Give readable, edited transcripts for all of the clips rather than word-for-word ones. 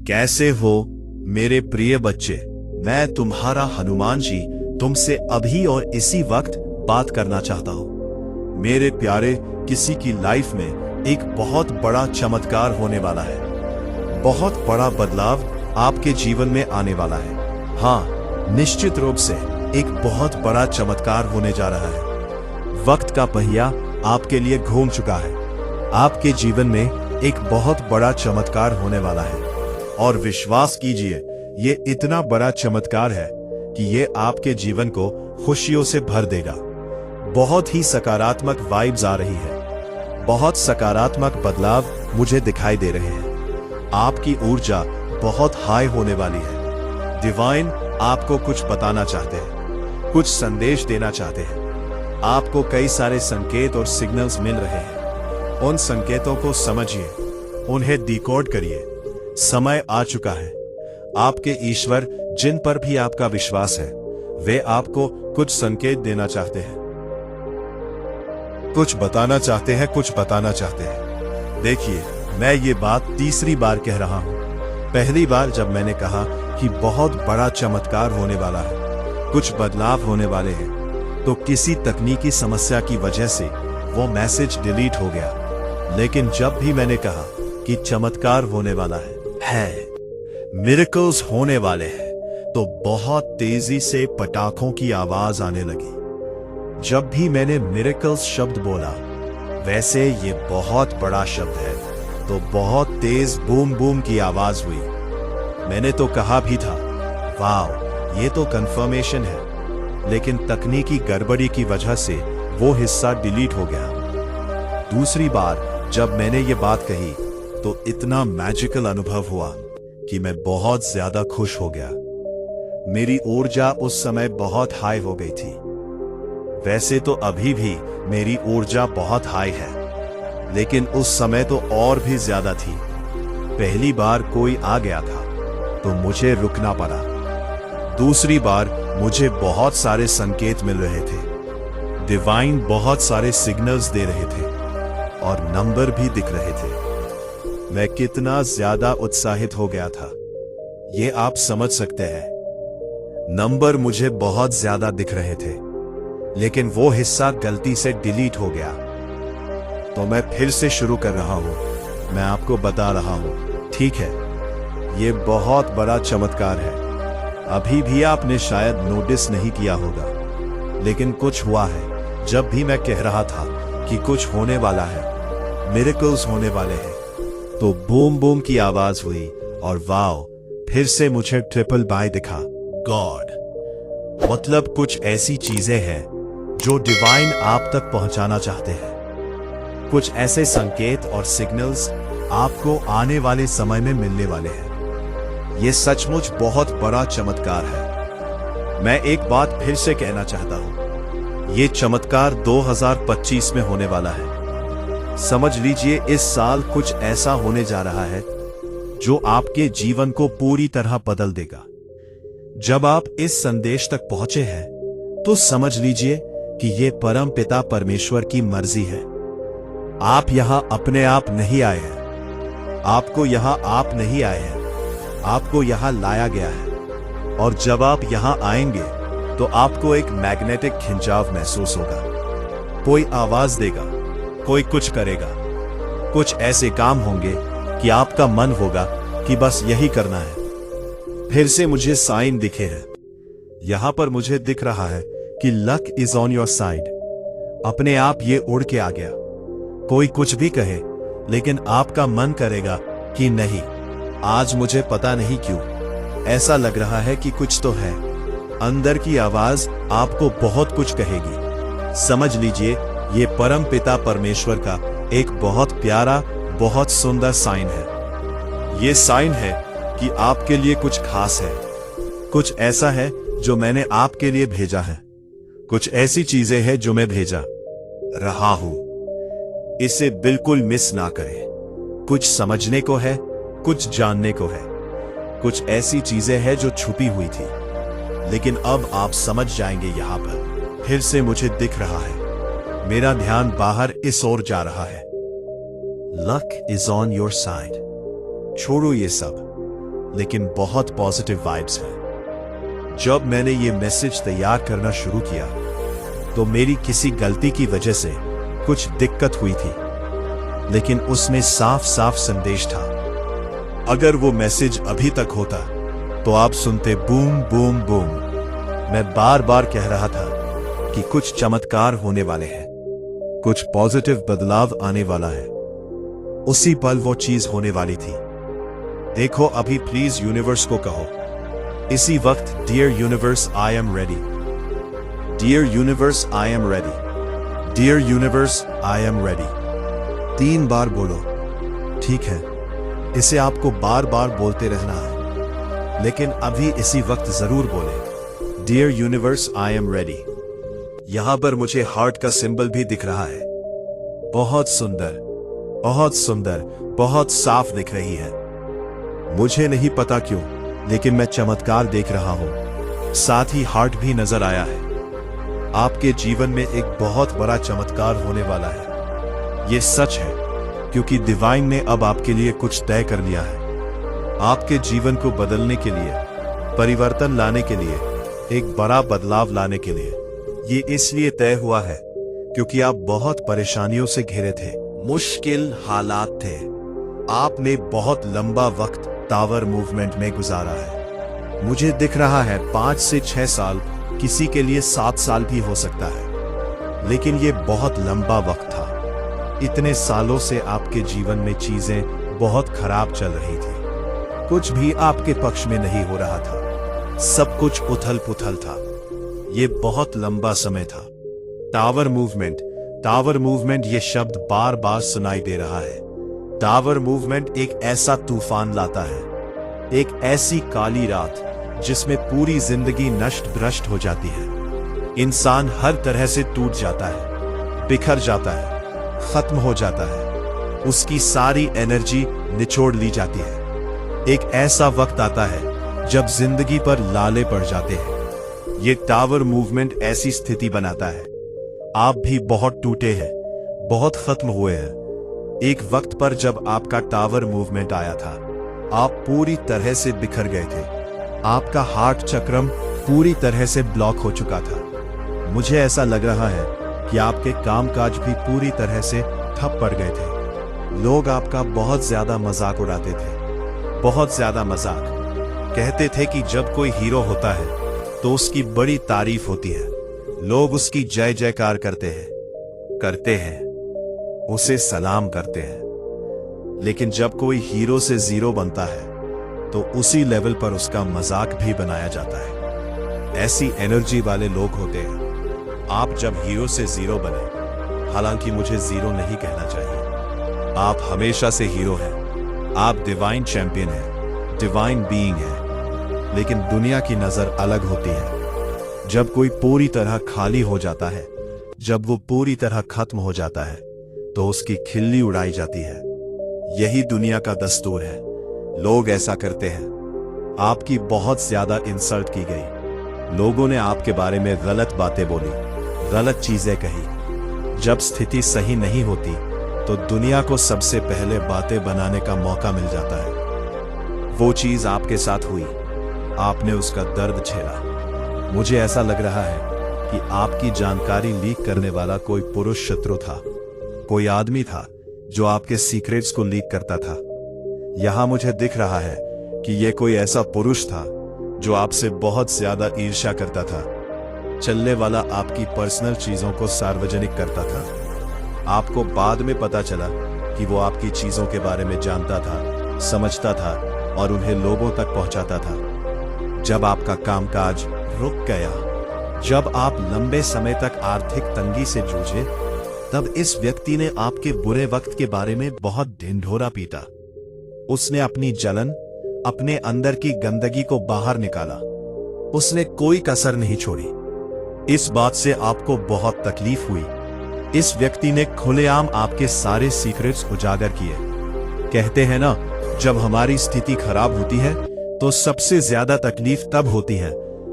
कैसे हो मेरे प्रिय बच्चे। मैं तुम्हारा हनुमान जी तुमसे अभी और इसी वक्त बात करना चाहता हूं। मेरे प्यारे, किसी की लाइफ में एक बहुत बड़ा चमत्कार होने वाला है। बहुत बड़ा बदलाव आपके जीवन में आने वाला है। हाँ, निश्चित रूप से एक बहुत बड़ा चमत्कार होने जा रहा है। वक्त का पहिया आपके लिए घूम चुका है। आपके जीवन में एक बहुत बड़ा चमत्कार होने वाला है और विश्वास कीजिए, ये इतना बड़ा चमत्कार है कि ये आपके जीवन को खुशियों से भर देगा। बहुत ही सकारात्मक वाइब्स आ रही है। बहुत सकारात्मक बदलाव मुझे दिखाई दे रहे हैं। आपकी ऊर्जा बहुत हाई होने वाली है। डिवाइन आपको कुछ बताना चाहते हैं, कुछ संदेश देना चाहते हैं। आपको कई सारे संकेत और सिग्नल्स मिल रहे हैं। उन संकेतों को समझिए, उन्हें डिकोड करिए। समय आ चुका है। आपके ईश्वर, जिन पर भी आपका विश्वास है, वे आपको कुछ संकेत देना चाहते हैं, कुछ बताना चाहते हैं, कुछ बताना चाहते हैं। देखिए, मैं ये बात तीसरी बार कह रहा हूं। पहली बार जब मैंने कहा कि बहुत बड़ा चमत्कार होने वाला है, कुछ बदलाव होने वाले हैं, तो किसी तकनीकी समस्या की वजह से वो मैसेज डिलीट हो गया। लेकिन जब भी मैंने कहा कि चमत्कार होने वाला है, मिरेकल्स होने वाले हैं, तो बहुत तेजी से पटाखों की आवाज आने लगी। जब भी मैंने मिरेकल्स शब्द बोला, वैसे ये बहुत बड़ा शब्द है, तो बहुत तेज बूम बूम की आवाज हुई। मैंने तो कहा भी था, वाह, ये तो कंफर्मेशन है। लेकिन तकनीकी गड़बड़ी की वजह से वो हिस्सा डिलीट हो गया। दूसरी बार जब मैंने ये बात कही, तो इतना मैजिकल अनुभव हुआ कि मैं बहुत ज्यादा खुश हो गया। मेरी ऊर्जा उस समय बहुत हाई हो गई थी। वैसे तो अभी भी मेरी ऊर्जा बहुत हाई है, लेकिन उस समय तो और भी ज्यादा थी। पहली बार कोई आ गया था, तो मुझे रुकना पड़ा। दूसरी बार मुझे बहुत सारे संकेत मिल रहे थे। डिवाइन बहुत सारे सिग्नल्स दे रहे थे और नंबर भी दिख रहे थे। मैं कितना ज्यादा उत्साहित हो गया था, ये आप समझ सकते हैं। नंबर मुझे बहुत ज्यादा दिख रहे थे, लेकिन वो हिस्सा गलती से डिलीट हो गया। तो मैं फिर से शुरू कर रहा हूं। मैं आपको बता रहा हूं, ठीक है, ये बहुत बड़ा चमत्कार है। अभी भी आपने शायद नोटिस नहीं किया होगा, लेकिन कुछ हुआ है। जब भी मैं कह रहा था कि कुछ होने वाला है, मिरेकल्स होने वाले हैं, तो बूम बूम की आवाज हुई और वाओ, फिर से मुझे ट्रिपल बाय दिखा। गॉड, मतलब कुछ ऐसी चीजें हैं जो डिवाइन आप तक पहुंचाना चाहते हैं। कुछ ऐसे संकेत और सिग्नल्स आपको आने वाले समय में मिलने वाले हैं। यह सचमुच बहुत बड़ा चमत्कार है। मैं एक बात फिर से कहना चाहता हूं, यह चमत्कार 2025 में होने वाला है। समझ लीजिए, इस साल कुछ ऐसा होने जा रहा है जो आपके जीवन को पूरी तरह बदल देगा। जब आप इस संदेश तक पहुंचे हैं, तो समझ लीजिए कि यह परम पिता परमेश्वर की मर्जी है। आप यहां अपने आप नहीं आए हैं। आपको यहां आप नहीं आए हैं, आपको यहां लाया गया है। और जब आप यहां आएंगे, तो आपको एक मैग्नेटिक खिंचाव महसूस होगा। कोई आवाज देगा, कोई कुछ करेगा। कुछ ऐसे काम होंगे कि आपका मन होगा कि बस यही करना है। फिर से मुझे साइन दिखे हैं। यहां पर मुझे दिख रहा है कि luck is on your side. अपने आप ये उड़ के आ गया। कोई कुछ भी कहे, लेकिन आपका मन करेगा कि नहीं, आज मुझे पता नहीं क्यों ऐसा लग रहा है कि कुछ तो है। अंदर की आवाज आपको बहुत कुछ कहेगी। समझ लीजिए, ये परम पिता परमेश्वर का एक बहुत प्यारा, बहुत सुंदर साइन है। ये साइन है कि आपके लिए कुछ खास है। कुछ ऐसा है जो मैंने आपके लिए भेजा है। कुछ ऐसी चीजें हैं जो मैं भेजा रहा हूं। इसे बिल्कुल मिस ना करें। कुछ समझने को है, कुछ जानने को है। कुछ ऐसी चीजें हैं जो छुपी हुई थी, लेकिन अब आप समझ जाएंगे। यहां पर फिर से मुझे दिख रहा है। मेरा ध्यान बाहर इस ओर जा रहा है। Luck is on your side. छोड़ो ये सब। लेकिन बहुत पॉजिटिव वाइब्स हैं। जब मैंने ये मैसेज तैयार करना शुरू किया तो मेरी किसी गलती की वजह से कुछ दिक्कत हुई थी, लेकिन उसमें साफ साफ संदेश था। अगर वो मैसेज अभी तक होता तो आप सुनते बूम बूम बूम। मैं बार बार कह रहा था कि कुछ चमत्कार होने वाले हैं, कुछ पॉजिटिव बदलाव आने वाला है। उसी पल वो चीज होने वाली थी। देखो अभी प्लीज यूनिवर्स को कहो इसी वक्त, dear universe I am ready, dear universe I am ready, dear universe I am ready. 3 बार बोलो, ठीक है? इसे आपको बार बार बोलते रहना है, लेकिन अभी इसी वक्त जरूर बोले, dear universe I am ready. यहां पर मुझे हार्ट का सिंबल भी दिख रहा है। बहुत सुंदर, बहुत सुंदर, बहुत साफ दिख रही है। मुझे नहीं पता क्यों, लेकिन मैं चमत्कार देख रहा हूं। साथ ही हार्ट भी नजर आया है। आपके जीवन में एक बहुत बड़ा चमत्कार होने वाला है। यह सच है, क्योंकि डिवाइन ने अब आपके लिए कुछ तय कर लिया है। आपके जीवन को बदलने के लिए, परिवर्तन लाने के लिए, एक बड़ा बदलाव लाने के लिए। ये इसलिए तय हुआ है क्योंकि आप बहुत परेशानियों से घिरे थे, मुश्किल हालात थे। आपने बहुत लंबा वक्त टावर मूवमेंट में गुजारा है। मुझे दिख रहा है 5 से 6 साल, किसी के लिए 7 साल भी हो सकता है, लेकिन ये बहुत लंबा वक्त था। इतने सालों से आपके जीवन में चीजें बहुत खराब चल रही थी। कुछ भी आपके पक्ष में नहीं हो रहा था, सब कुछ उथल पुथल था। ये बहुत लंबा समय था। टावर मूवमेंट, टावर मूवमेंट, ये शब्द बार बार सुनाई दे रहा है। टावर मूवमेंट एक ऐसा तूफान लाता है, एक ऐसी काली रात जिसमें पूरी जिंदगी नष्ट भ्रष्ट हो जाती है। इंसान हर तरह से टूट जाता है, बिखर जाता है, खत्म हो जाता है। उसकी सारी एनर्जी निचोड़ ली जाती है। एक ऐसा वक्त आता है जब जिंदगी पर लाले पड़ जाते हैं। ये टावर मूवमेंट ऐसी स्थिति बनाता है। आप भी बहुत टूटे हैं, बहुत खत्म हुए हैं। एक वक्त पर जब आपका टावर मूवमेंट आया था, आप पूरी तरह से बिखर गए थे। आपका हार्ट चक्रम पूरी तरह से ब्लॉक हो चुका था। मुझे ऐसा लग रहा है कि आपके कामकाज भी पूरी तरह से ठप पड़ गए थे। लोग आपका बहुत ज्यादा मजाक उड़ाते थे, बहुत ज्यादा मजाक। कहते थे कि जब कोई हीरो होता है तो उसकी बड़ी तारीफ होती है, लोग उसकी जय जयकार करते हैं, उसे सलाम करते हैं। लेकिन जब कोई हीरो से जीरो बनता है तो उसी लेवल पर उसका मजाक भी बनाया जाता है। ऐसी एनर्जी वाले लोग होते हैं। आप जब हीरो से जीरो बने, हालांकि मुझे जीरो नहीं कहना चाहिए, आप हमेशा से हीरो हैं। आप डिवाइन चैंपियन हैं, डिवाइन बीइंग हैं। लेकिन दुनिया की नजर अलग होती है। जब कोई पूरी तरह खाली हो जाता है, जब वो पूरी तरह खत्म हो जाता है, तो उसकी खिल्ली उड़ाई जाती है। यही दुनिया का दस्तूर है। लोग ऐसा करते हैं। आपकी बहुत ज्यादा इंसल्ट की गई। लोगों ने आपके बारे में गलत बातें बोली, गलत चीजें कही। जब स्थिति सही नहीं होती तो दुनिया को सबसे पहले बातें बनाने का मौका मिल जाता है। वो चीज आपके साथ हुई, आपने उसका दर्द झेला। मुझे ऐसा लग रहा है कि आपकी जानकारी लीक करने वाला कोई पुरुष शत्रु था, कोई आदमी था जो आपके सीक्रेट्स को लीक करता था। यहां मुझे दिख रहा है कि यह कोई ऐसा पुरुष था जो आपसे बहुत ज्यादा ईर्ष्या करता था। चलने वाला आपकी पर्सनल चीजों को सार्वजनिक करता था। आपको बाद में पता चला कि वो आपकी चीजों के बारे में जानता था, समझता था और उन्हें लोगों तक पहुंचाता था। जब आपका कामकाज रुक गया, जब आप लंबे समय तक आर्थिक तंगी से जूझे, तब इस व्यक्ति ने आपके बुरे वक्त के बारे में बहुत ढिंढोरा पीटा। उसने अपनी जलन, अपने अंदर की गंदगी को बाहर निकाला। उसने कोई कसर नहीं छोड़ी। इस बात से आपको बहुत तकलीफ हुई। इस व्यक्ति ने खुलेआम आपके सारे सीक्रेट्स उजागर किए। कहते हैं ना, जब हमारी स्थिति खराब होती है तो सबसे ज्यादा तकलीफ तब होती है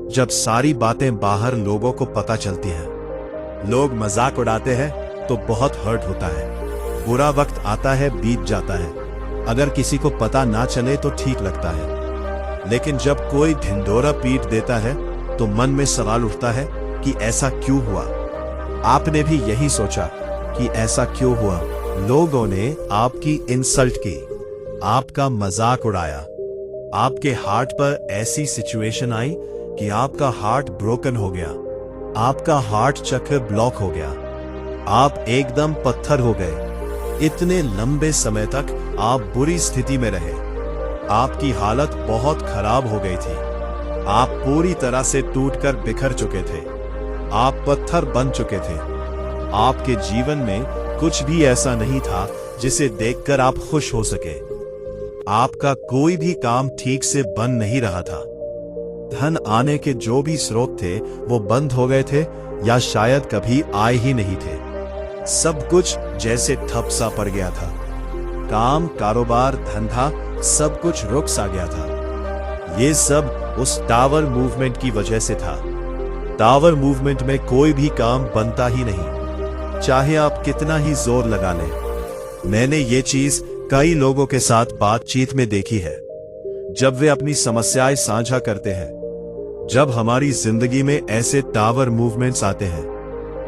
जब सारी बातें बाहर लोगों को पता चलती हैं। लोग मजाक उड़ाते हैं तो बहुत हर्ट होता है। बुरा वक्त आता है, बीत जाता है। अगर किसी को पता ना चले तो ठीक लगता है। लेकिन जब कोई ढिंढोरा पीट देता है तो मन में सवाल उठता है कि ऐसा क्यों हुआ। आपने भी यही सोचा कि ऐसा क्यों हुआ। लोगों ने आपकी इंसल्ट की, आपका मजाक उड़ाया, आपके हार्ट पर ऐसी सिचुएशन आई कि आपका हार्ट ब्रोकन हो गया, आपका हार्ट चक्र ब्लॉक हो गया, आप एकदम पत्थर हो गए। इतने लंबे समय तक आप बुरी स्थिति में रहे, आपकी हालत बहुत खराब हो गई थी, आप पूरी तरह से टूटकर बिखर चुके थे, आप पत्थर बन चुके थे। आपके जीवन में कुछ भी ऐसा नहीं था जिसे देखकर आप खुश हो सके। आपका कोई भी काम ठीक से बन नहीं रहा था। धन आने के जो भी स्रोत थे वो बंद हो गए थे या शायद कभी आए ही नहीं थे। सब कुछ जैसे ठप सा पड़ गया था। काम, कारोबार, धंधा सब कुछ रुक सा गया था। ये सब उस टावर मूवमेंट की वजह से था। टावर मूवमेंट में कोई भी काम बनता ही नहीं, चाहे आप कितना ही जोर लगा लें। मैंने ये चीज कई लोगों के साथ बातचीत में देखी है। जब वे अपनी समस्याएं साझा करते हैं, जब हमारी जिंदगी में ऐसे टावर मूवमेंट्स आते हैं,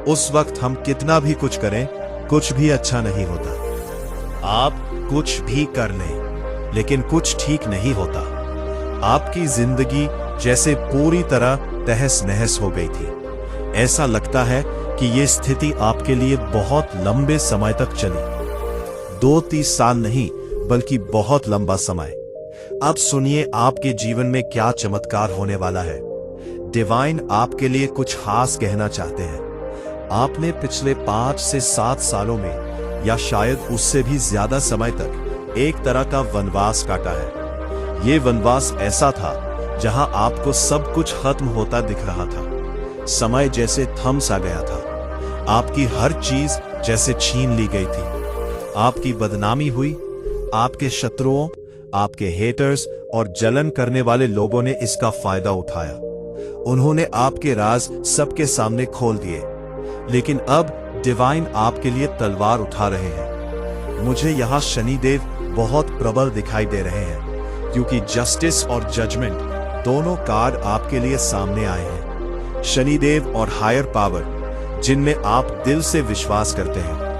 उस वक्त हम कितना भी कुछ करें, कुछ भी अच्छा नहीं होता। आप कुछ भी कर लें, लेकिन कुछ ठीक नहीं होता। आपकी जिंदगी जैसे पूरी तरह तहस नहस हो गई थी। ऐसा लगता है कि ये स्थिति आपके लिए बहुत लंबे समय तक चली। 2-3 साल नहीं, बल्कि बहुत लंबा समय। अब सुनिए आपके जीवन में क्या चमत्कार होने वाला है। डिवाइन आपके लिए कुछ खास कहना चाहते हैं। आपने पिछले 5 से 7 सालों में या शायद उससे भी ज्यादा समय तक एक तरह का वनवास काटा है। ये वनवास ऐसा था जहां आपको सब कुछ खत्म होता दिख रहा था। समय जैसे थम सा गया था। आपकी हर चीज जैसे छीन ली गई थी। आपकी बदनामी हुई। आपके शत्रुओं, आपके हेटर्स और जलन करने वाले लोगों ने इसका फायदा उठाया। उन्होंने आपके राज सबके सामने खोल दिए। लेकिन अब डिवाइन आपके लिए तलवार उठा रहे हैं। मुझे यहां शनिदेव बहुत प्रबल दिखाई दे रहे हैं, क्योंकि जस्टिस और जजमेंट दोनों कार्ड आपके लिए सामने आए हैं। शनिदेव और हायर पावर, जिनमें आप दिल से विश्वास करते हैं,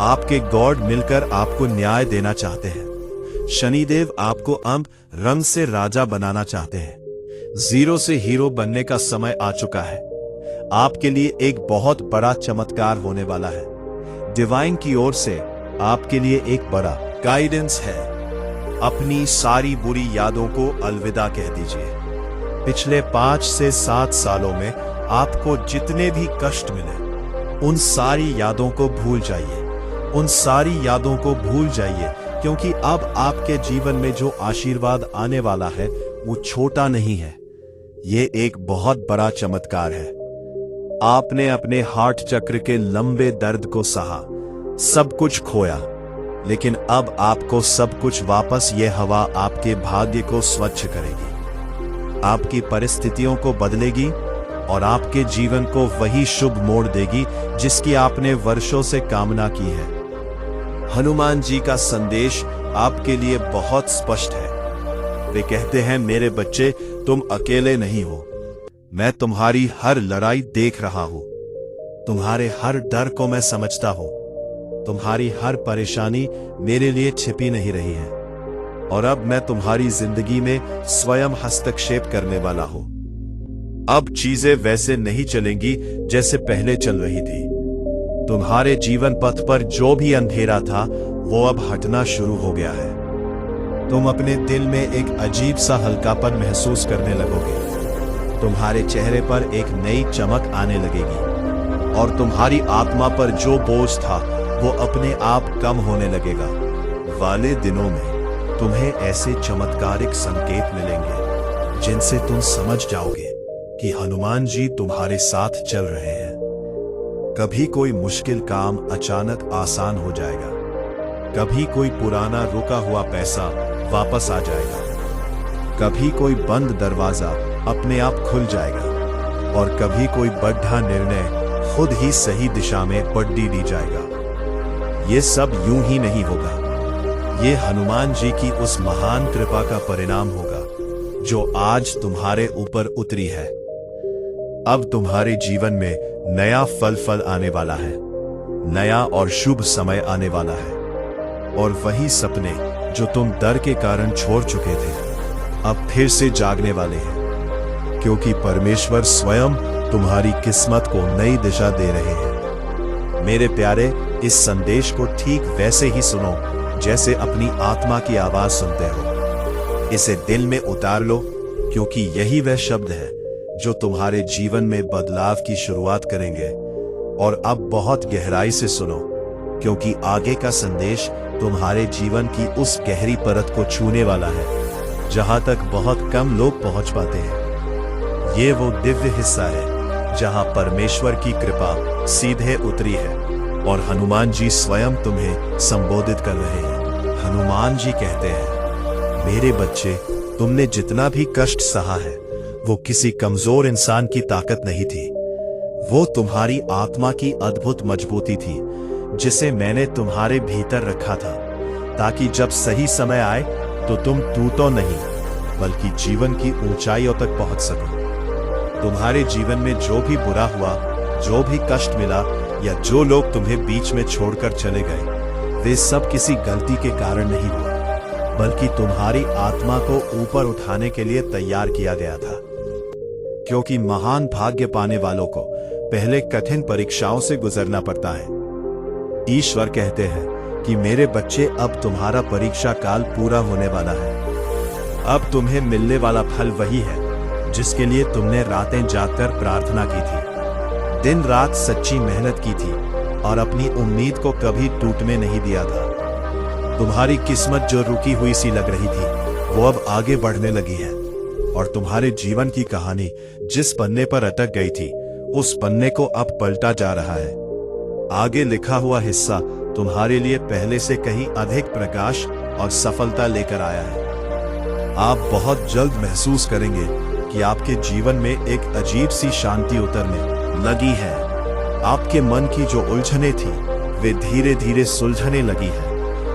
आपके गॉड मिलकर आपको न्याय देना चाहते हैं। शनिदेव आपको अब रंग से राजा बनाना चाहते हैं। जीरो से हीरो बनने का समय आ चुका है। आपके लिए एक बहुत बड़ा चमत्कार होने वाला है। डिवाइन की ओर से आपके लिए एक बड़ा गाइडेंस है। अपनी सारी बुरी यादों को अलविदा कह दीजिए। पिछले 5 से 7 सालों में आपको जितने भी कष्ट मिले, उन सारी यादों को भूल जाइए। उन सारी यादों को भूल जाइए, क्योंकि अब आपके जीवन में जो आशीर्वाद आने वाला है वो छोटा नहीं है। ये एक बहुत बड़ा चमत्कार है। आपने अपने हार्ट चक्र के लंबे दर्द को सहा, सब कुछ खोया, लेकिन अब आपको सब कुछ वापस। ये हवा आपके भाग्य को स्वच्छ करेगी, आपकी परिस्थितियों को बदलेगी और आपके जीवन को वही शुभ मोड़ देगी जिसकी आपने वर्षों से कामना की है। हनुमान जी का संदेश आपके लिए बहुत स्पष्ट है। वे कहते हैं, मेरे बच्चे, तुम अकेले नहीं हो। मैं तुम्हारी हर लड़ाई देख रहा हूं। तुम्हारे हर डर को मैं समझता हूं। तुम्हारी हर परेशानी मेरे लिए छिपी नहीं रही है। और अब मैं तुम्हारी जिंदगी में स्वयं हस्तक्षेप करने वाला हूं। अब चीजें वैसे नहीं चलेंगी जैसे पहले चल रही थी। तुम्हारे जीवन पथ पर जो भी अंधेरा था वो अब हटना शुरू हो गया है। तुम अपने दिल में एक अजीब सा हल्कापन महसूस करने लगोगे। तुम्हारे चेहरे पर एक नई चमक आने लगेगी और तुम्हारी आत्मा पर जो बोझ था वो अपने आप कम होने लगेगा। वाले दिनों में तुम्हें ऐसे चमत्कारिक संकेत मिलेंगे जिनसे तुम समझ जाओगे कि हनुमान जी तुम्हारे साथ चल रहे हैं। कभी कोई मुश्किल काम अचानक आसान हो जाएगा। कभी कोई पुराना रुका हुआ पैसा वापस आ जाएगा। कभी कोई बंद दरवाजा अपने आप खुल जाएगा और कभी कोई बड़ा निर्णय खुद ही सही दिशा में पलटी दी जाएगा। ये सब यूं ही नहीं होगा। ये हनुमान जी की उस महान कृपा का परिणाम होगा। जो आज तुम्हारे ऊपर उतरी है। अब तुम्हारे जीवन में नया फल आने वाला है, नया और शुभ समय आने वाला है। और वही सपने जो तुम डर के कारण छोड़ चुके थे, अब फिर से जागने वाले हैं, क्योंकि परमेश्वर स्वयं तुम्हारी किस्मत को नई दिशा दे रहे हैं। मेरे प्यारे, इस संदेश को ठीक वैसे ही सुनो जैसे अपनी आत्मा की आवाज सुनते हो। इसे दिल में उतार लो, क्योंकि यही वह शब्द है जो तुम्हारे जीवन में बदलाव की शुरुआत करेंगे। और अब बहुत गहराई से सुनो, क्योंकि आगे का संदेश तुम्हारे जीवन की उस गहरी परत को छूने वाला है जहां तक बहुत कम लोग पहुंच पाते हैं। ये वो दिव्य हिस्सा है जहां परमेश्वर की कृपा सीधे उतरी है और हनुमान जी स्वयं तुम्हें संबोधित कर रहे हैं। हनुमान जी कहते हैं, मेरे बच्चे, तुमने जितना भी कष्ट सहा है वो किसी कमजोर इंसान की ताकत नहीं थी। वो तुम्हारी आत्मा की अद्भुत मजबूती थी, जिसे मैंने तुम्हारे भीतर रखा था, ताकि जब सही समय आए तो तुम टूटो नहीं, बल्कि जीवन की ऊंचाइयों तक पहुंच सको। तुम्हारे जीवन में जो भी बुरा हुआ, जो भी कष्ट मिला, या जो लोग तुम्हें बीच में छोड़कर चले गए, वे सब किसी गलती के कारण नहीं हुआ, बल्कि तुम्हारी आत्मा को ऊपर उठाने के लिए तैयार किया गया था। क्योंकि महान भाग्य पाने वालों को पहले कठिन परीक्षाओं से गुजरना पड़ता है। ईश्वर कहते हैं कि मेरे बच्चे, अब तुम्हारा परीक्षा काल पूरा होने वाला है। अब तुम्हें मिलने वाला फल वही है जिसके लिए तुमने रातें जागकर प्रार्थना की थी, दिन रात सच्ची मेहनत की थी और अपनी उम्मीद को कभी टूटने नहीं दिया था। तुम्हारी किस्मत जो रुकी हुई सी लग रही थी, वो अब आगे बढ़ने लगी है। और तुम्हारे जीवन की कहानी जिस पन्ने पर अटक गई थी, उस पन्ने को अब पलटा जा रहा है। आगे लिखा हुआ हिस्सा तुम्हारे लिए पहले से कहीं अधिक प्रकाश और सफलता लेकर आया है। आप बहुत जल्द महसूस करेंगे कि आपके जीवन में एक अजीब सी शांति उतरने लगी है। आपके मन की जो उलझनें थी, वे धीरे धीरे सुलझने लगी है।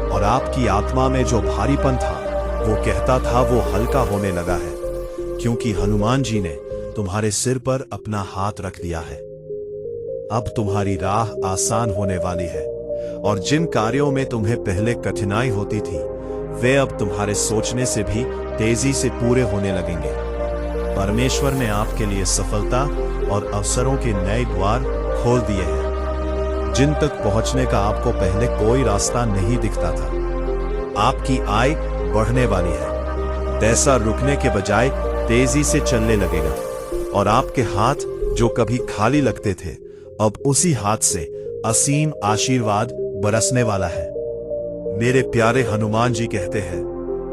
और आपकी आत्मा में जो भारीपन था, वो कहता था, वो हल्का होने लगा है, क्योंकि हनुमान जी ने तुम्हारे सिर पर अपना हाथ रख दिया है। अब तुम्हारी राह आसान होने वाली है, और जिन कार्यों में तुम्हें पहले कठिनाई होती थी, वे अब तुम्हारे सोचने से भी तेजी से पूरे होने लगेंगे। परमेश्वर ने आपके लिए सफलता और अवसरों के नए द्वार खोल दिए हैं, जिन तक पहुंचने का आपको पहले कोई रास्ता नहीं दिखता था। आपकी आय बढ़ने वाली है, पैसा रुकने के बजाय तेजी से चलने लगेगा, और आपके हाथ जो कभी खाली लगते थे, अब उसी हाथ से असीम आशीर्वाद बरसने वाला है। मेरे प्यारे हनुमान जी कहते हैं,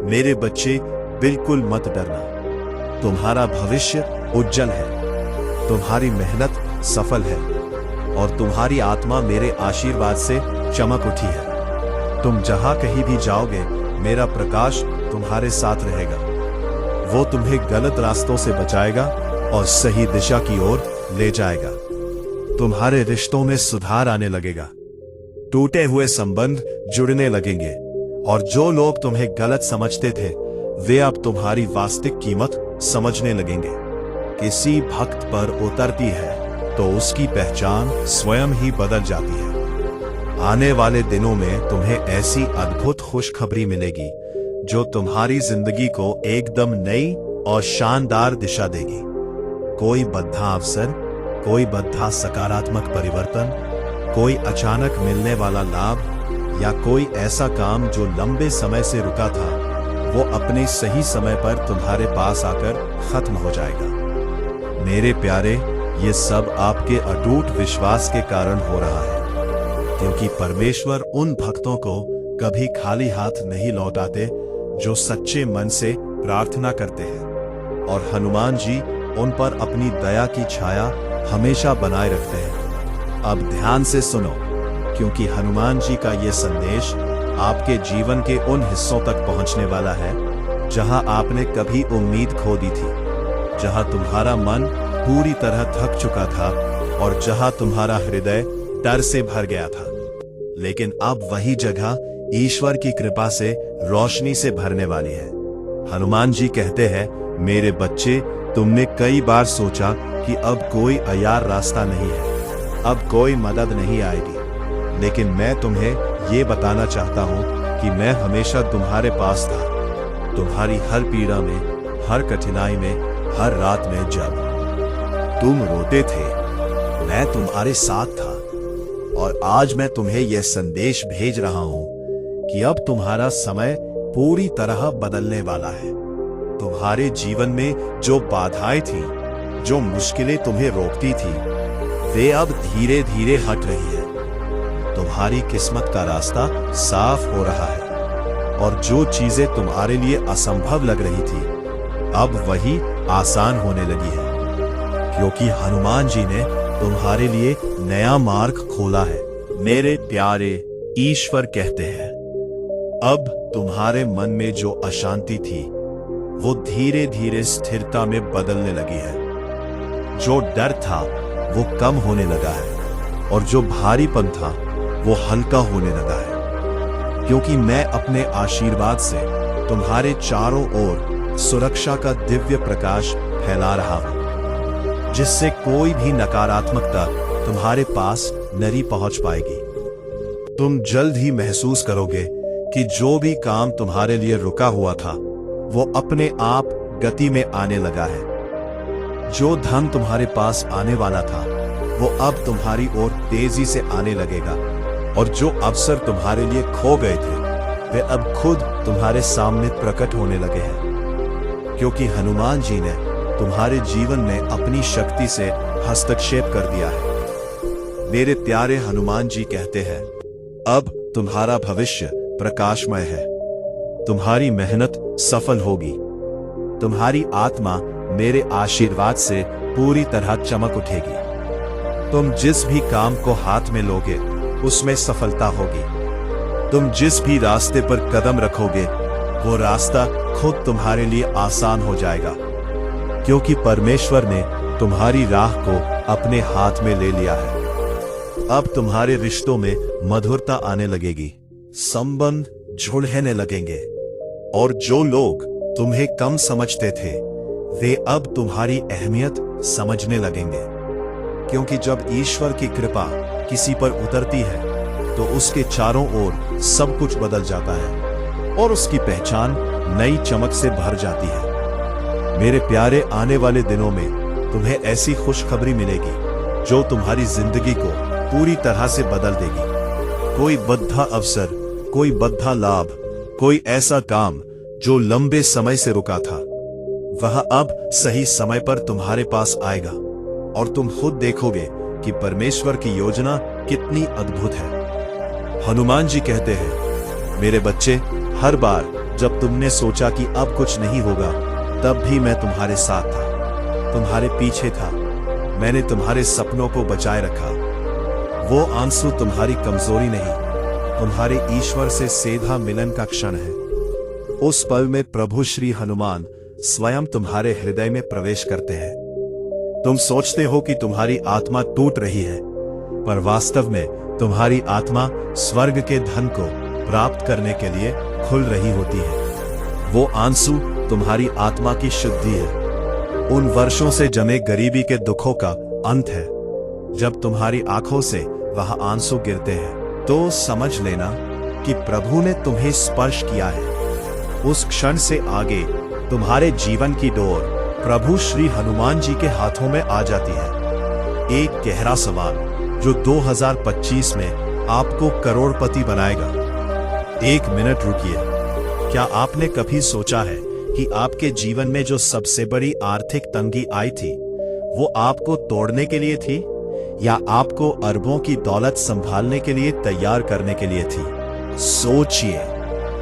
मेरे बच्चे, बिल्कुल मत डरना। तुम्हारा भविष्य उज्जवल है, तुम्हारी मेहनत सफल है, और तुम्हारी आत्मा मेरे आशीर्वाद से चमक उठी है। तुम जहां कहीं भी जाओगे, मेरा प्रकाश तुम्हारे साथ रहेगा। वो तुम्हें गलत रास्तों से बचाएगा और सही दिशा की ओर ले जाएगा। तुम्हारे रिश्तों में सुधार आने लगेगा, टूटे हुए संबंध जुड़ने लगेंगे, और जो लोग तुम्हें गलत समझते थे, वे अब तुम्हारी वास्तविक कीमत समझने लगेंगे। किसी भक्त पर उतरती है तो उसकी पहचान स्वयं ही बदल जाती है। आने वाले दिनों में तुम्हें ऐसी अद्भुत खुशखबरी मिलेगी जो तुम्हारी जिंदगी को एकदम नई और शानदार दिशा देगी। कोई बद्धा अवसर, कोई बद्धा सकारात्मक परिवर्तन, कोई अचानक मिलने वाला लाभ, या कोई ऐसा काम जो लंबे समय से रुका था, वो अपने सही समय पर तुम्हारे पास आकर खत्म हो जाएगा। मेरे प्यारे, ये सब आपके अटूट विश्वास के कारण हो रहा है, क्योंकि परमेश्वर उन भक्तों को कभी खाली हाथ नहीं लौटाते जो सच्चे मन से प्रार्थना करते हैं। और हनुमान जी उन पर अपनी दया की छाया हमेशा बनाए रखते हैं। अब ध्यान से सुनो, क्योंकि हनुमान जी का ये संदेश आपके जीवन के उन हिस्सों तक पहुंचने वाला है जहां आपने कभी उम्मीद खो दी थी, जहां तुम्हारा मन पूरी तरह थक चुका था और जहां तुम्हारा हृदय डर से भर गया था। लेकिन अब वही जगह ईश्वर की कृपा से रोशनी से भरने वाली है। हनुमान जी कहते हैं, मेरे बच्चे, तुमने कई बार सोचा कि अब कोई अयार रास्ता नहीं है, अब कोई मदद नहीं आएगी, लेकिन मैं तुम्हें ये बताना चाहता हूँ कि मैं हमेशा तुम्हारे पास था, तुम्हारी हर पीड़ा में, हर कठिनाई में, हर रात में। जब तुम रोते थे, मैं तुम्हारे साथ था। और आज मैं तुम्हें यह संदेश भेज रहा हूं कि अब तुम्हारा समय पूरी तरह बदलने वाला है। तुम्हारे जीवन में जो बाधाएं थी, जो मुश्किलें तुम्हें रोकती थी, वे अब धीरे धीरे हट रही है। तुम्हारी किस्मत का रास्ता साफ हो रहा है और जो चीजें तुम्हारे लिए असंभव लग रही थी, अब वही आसान होने लगी है, क्योंकि हनुमान जी ने तुम्हारे लिए नया मार्ग खोला है। मेरे प्यारे, ईश्वर कहते हैं, अब तुम्हारे मन में जो अशांति थी, वो धीरे धीरे स्थिरता में बदलने लगी है। जो डर था वो कम होने लगा है और जो भारीपन था वो हल्का होने लगा है, क्योंकि मैं अपने आशीर्वाद से तुम्हारे चारों ओर सुरक्षा का दिव्य प्रकाश फैला रहा हूं, जिससे कोई भी नकारात्मकता तुम्हारे पास नहीं पहुंच पाएगी। तुम जल्द ही महसूस करोगे कि जो भी काम तुम्हारे लिए रुका हुआ था, वो अपने आप गति में आने लगा है। जो धन तुम्हारे पास आने वाला था, वो अब तुम्हारी ओर तेजी से आने लगेगा, और जो अवसर तुम्हारे लिए खो गए थे, वे अब खुद तुम्हारे सामने प्रकट होने लगे हैं, क्योंकि हनुमान जी ने तुम्हारे जीवन में अपनी शक्ति से हस्तक्षेप कर दिया है। मेरे प्यारे हनुमान जी कहते हैं, अब तुम्हारा भविष्य प्रकाशमय है, तुम्हारी मेहनत सफल होगी, तुम्हारी आत्मा मेरे आशीर्वाद से पूरी तरह चमक उठेगी। तुम जिस भी काम को हाथ में लोगे, उसमें सफलता होगी। तुम जिस भी रास्ते पर कदम रखोगे, वो रास्ता खुद तुम्हारे लिए आसान हो जाएगा, क्योंकि परमेश्वर ने तुम्हारी राह को अपने हाथ में ले लिया है। अब तुम्हारे रिश्तों में मधुरता आने लगेगी, संबंध जुड़ने लगेंगे, और जो लोग तुम्हें कम समझते थे, वे अब तुम्हारी अहमियत समझने लगेंगे, क्योंकि जब ईश्वर की कृपा किसी पर उतरती है, तो उसके चारों ओर सब कुछ बदल जाता है और उसकी पहचान नई चमक से भर जाती है। मेरे प्यारे, आने वाले दिनों में तुम्हें ऐसी खुशखबरी मिलेगी जो तुम्हारी जिंदगी को पूरी तरह से बदल देगी। कोई बद्धा अवसर, कोई बद्धा लाभ, कोई ऐसा काम जो लंबे समय से रुका था, वह अब सही समय पर तुम्हारे पास आएगा, और तुम खुद देखोगे कि परमेश्वर की योजना कितनी अद्भुत है। हनुमान जी कहते हैं, मेरे बच्चे, हर बार जब तुमने सोचा कि अब कुछ नहीं होगा, तब भी मैं तुम्हारे साथ था, तुम्हारे पीछे था। मैंने तुम्हारे सपनों को बचाए रखा। वो आंसू तुम्हारी कमजोरी नहीं, तुम्हारे ईश्वर से सीधा मिलन का क्षण है। उस पल में प्रभु श्री हनुमान स्वयं तुम्हारे हृदय में प्रवेश करते हैं। तुम सोचते हो कि तुम्हारी आत्मा टूट रही है, पर वास्तव में तुम्हारी आत्मा स्वर्ग के धन को प्राप्त करने के लिए खुल रही होती है। वो आंसू तुम्हारी आत्मा की शुद्धि है, उन वर्षों से जमे गरीबी के दुखों का अंत है। जब तुम्हारी आंखों से वह आंसू गिरते हैं, तो समझ लेना कि प्रभु ने तुम्हें स्पर्श किया है। उस क्षण से आगे तुम्हारे जीवन की डोर प्रभु श्री हनुमान जी के हाथों में आ जाती है। एक गहरा सवाल जो 2025 में आपको करोड़पति बनाएगा। एक मिनट रुकिए। क्या आपने कभी सोचा है कि आपके जीवन में जो सबसे बड़ी आर्थिक तंगी आई थी, वो आपको तोड़ने के लिए थी, या आपको अरबों की दौलत संभालने के लिए तैयार करने के लिए थी? सोचिए।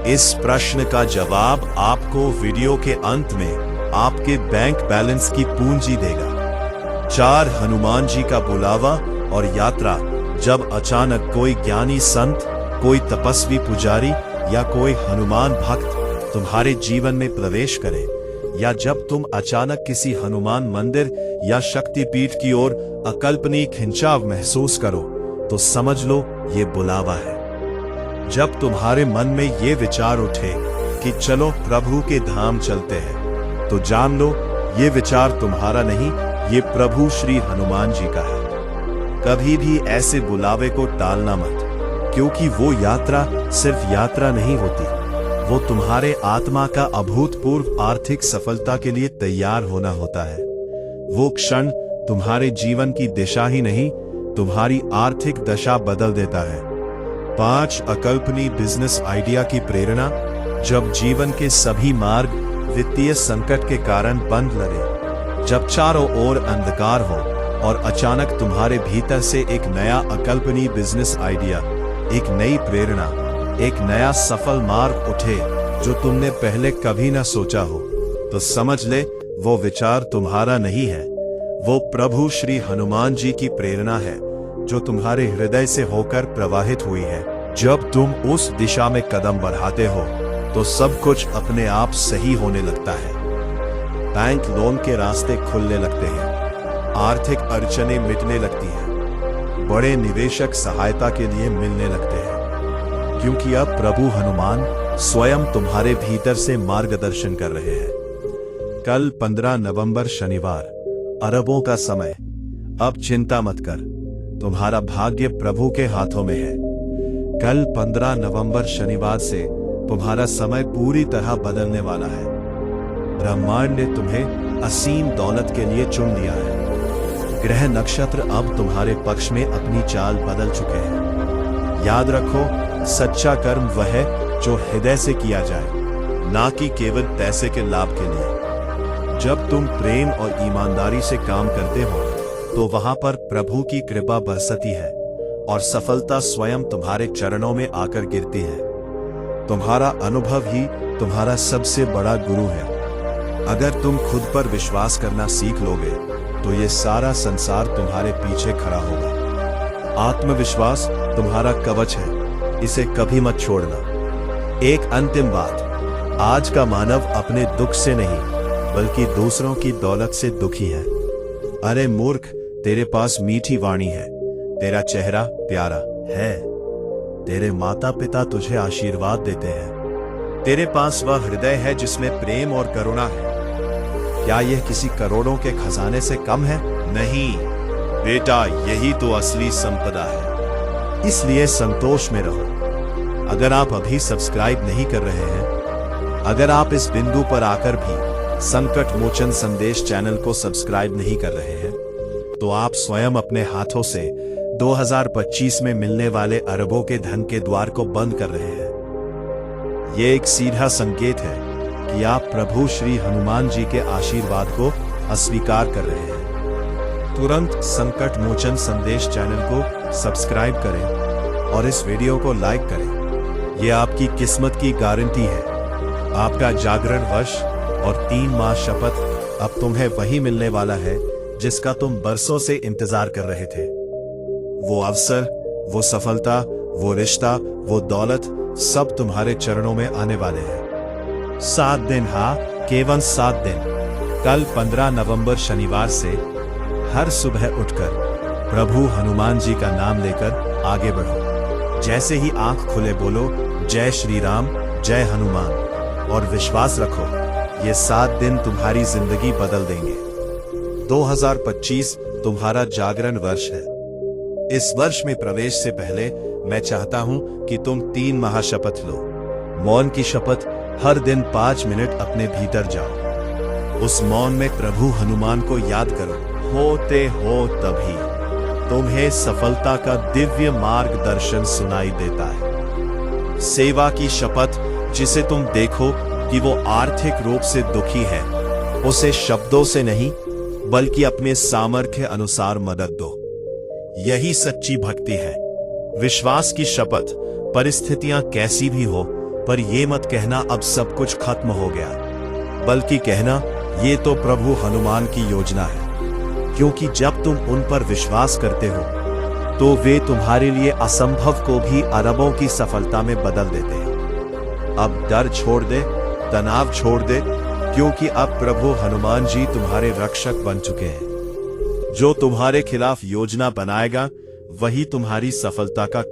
इस प्रश्न का जवाब आपको वीडियो के अंत में आपके बैंक बैलेंस की पूंजी देगा। 4 हनुमान जी का बुलावा और यात्रा। जब अचानक कोई ज्ञानी संत, कोई तपस्वी पुजारी या कोई हनुमान भक्त तुम्हारे जीवन में प्रवेश करे, या जब तुम अचानक किसी हनुमान मंदिर या शक्तिपीठ की ओर अकल्पनीय खिंचाव महसूस करो, तो समझ लो ये बुलावा है। जब तुम्हारे मन में ये विचार उठे कि चलो प्रभु के धाम चलते हैं, तो जान लो ये विचार तुम्हारा नहीं, ये प्रभु श्री हनुमान जी का है। कभी भी ऐसे बुलावे को टालना मत, क्योंकि वो यात्रा सिर्फ यात्रा नहीं होती, वो तुम्हारे आत्मा का अभूतपूर्व आर्थिक सफलता के लिए तैयार होना होता है। वो क्षण तुम्हारे जीवन की दिशा ही नहीं, तुम्हारी आर्थिक दशा बदल देता है। 5 अकल्पनीय बिजनेस आइडिया की प्रेरणा। जब जीवन के सभी मार्ग वित्तीय संकट के कारण बंद लगे, जब चारों ओर अंधकार हो और अचानक तुम्हारे भीतर से एक नया अकल्पनीय बिजनेस आइडिया, एक नई प्रेरणा, एक नया सफल मार्ग उठे जो तुमने पहले कभी न सोचा हो, तो समझ ले वो विचार तुम्हारा नहीं है, वो प्रभु श्री हनुमान जी की प्रेरणा है जो तुम्हारे हृदय से होकर प्रवाहित हुई है। जब तुम उस दिशा में कदम बढ़ाते हो तो सब कुछ अपने आप सही होने लगता है। बैंक लोन के रास्ते खुलने लगते हैं, आर्थिक अड़चनें मिटने लगती हैं, बड़े निवेशक सहायता के लिए मिलने लगते हैं, क्योंकि अब प्रभु हनुमान स्वयं तुम्हारे भीतर से मार्गदर्शन कर रहे हैं। कल 15 नवंबर शनिवार, अरबों का समय। अब चिंता मत कर, तुम्हारा भाग्य प्रभु के हाथों में है। कल 15 नवंबर शनिवार से तुम्हारा समय पूरी तरह बदलने वाला है। ब्रह्मांड ने तुम्हें असीम दौलत के लिए चुन लिया है। ग्रह नक्षत्र अब तुम्हारे पक्ष में अपनी चाल बदल चुके हैं। याद रखो, सच्चा कर्म वह है जो हृदय से किया जाए, ना कि केवल पैसे के लाभ के लिए। जब तुम प्रेम और ईमानदारी से काम करते हो तो वहां पर प्रभु की कृपा बरसती है और सफलता स्वयं तुम्हारे चरणों में आकर गिरती है। तुम्हारा अनुभव ही तुम्हारा सबसे बड़ा गुरु है। अगर तुम खुद पर विश्वास करना सीख लोगे तो ये सारा संसार तुम्हारे पीछे खड़ा होगा। आत्मविश्वास तुम्हारा कवच है, इसे कभी मत छोड़ना। एक अंतिम बात, आज का मानव अपने दुख से नहीं बल्कि दूसरों की दौलत से दुखी है। अरे मूर्ख, तेरे पास मीठी वाणी है, तेरा चेहरा प्यारा है, तेरे माता पिता तुझे आशीर्वाद देते हैं, तेरे पास वह हृदय है जिसमें प्रेम और करुणा है। क्या यह किसी करोड़ों के खजाने से कम है? नहीं बेटा, यही तो असली संपदा है। इसलिए संतोष में रहो। अगर आप अभी सब्सक्राइब नहीं कर रहे हैं, अगर आप इस बिंदु पर आकर भी संकट मोचन संदेश चैनल को सब्सक्राइब नहीं कर रहे हैं, तो आप स्वयं अपने हाथों से 2025 में मिलने वाले अरबों के धन के द्वार को बंद कर रहे हैं। ये एक सीधा संकेत है कि आप प्रभु श्री हनुमान जी के आशीर्वाद को अस्वीकार कर रहे हैं। तुरंत संकट मोचन संदेश चैनल को सब्सक्राइब करें और इस वीडियो को लाइक करें। ये आपकी किस्मत की गारंटी है। आपका जागरण वर्ष और 3 माह शपथ अब तुम्हें वही मिलने वाला है जिसका तुम बरसों से इंतजार कर रहे थे। वो अवसर, वो सफलता, वो रिश्ता, वो दौलत सब तुम्हारे चरणों में आने वाले हैं। 7 दिन, हाँ केवल 7 दिन। कल 15 नवंबर शनिवार से हर सुबह उठकर प्रभु हनुमान जी का नाम लेकर आगे बढ़ो। जैसे ही आंख खुले बोलो जय श्री राम, जय हनुमान, और विश्वास रखो ये 7 दिन तुम्हारी जिंदगी बदल देंगे। 2025 तुम्हारा जागरण वर्ष है। इस वर्ष में प्रवेश से पहले मैं चाहता हूं कि तुम 3 महाशपथ लो। मौन की शपथ, हर दिन 5 मिनट अपने भीतर जाओ। उस मौन में प्रभु हनुमान को याद करो। होते हो तभी तुम्हें सफलता का दिव्य मार्गदर्शन सुनाई देता है। सेवा की शपथ, जिसे तुम देखो कि वो आर्थिक रूप से दुखी है, उसे शब्दों से नहीं बल्कि अपने सामर्थ्य अनुसार मदद दो। यही सच्ची भक्ति है। विश्वास की शपथ, परिस्थितियां कैसी भी हो पर ये मत कहना अब सब कुछ खत्म हो गया, बल्कि कहना ये तो प्रभु हनुमान की योजना है। क्योंकि जब तुम उन पर विश्वास करते हो तो वे तुम्हारे लिए असंभव को भी अरबों की सफलता में बदल देते हैं। अब डर छोड़ दे, तनाव छोड़ दे, क्योंकि अब प्रभु हनुमान जी तुम्हारे रक्षक बन चुके हैं। जो तुम्हारे खिलाफ योजना बनाएगा वही तुम्हारी सफलता का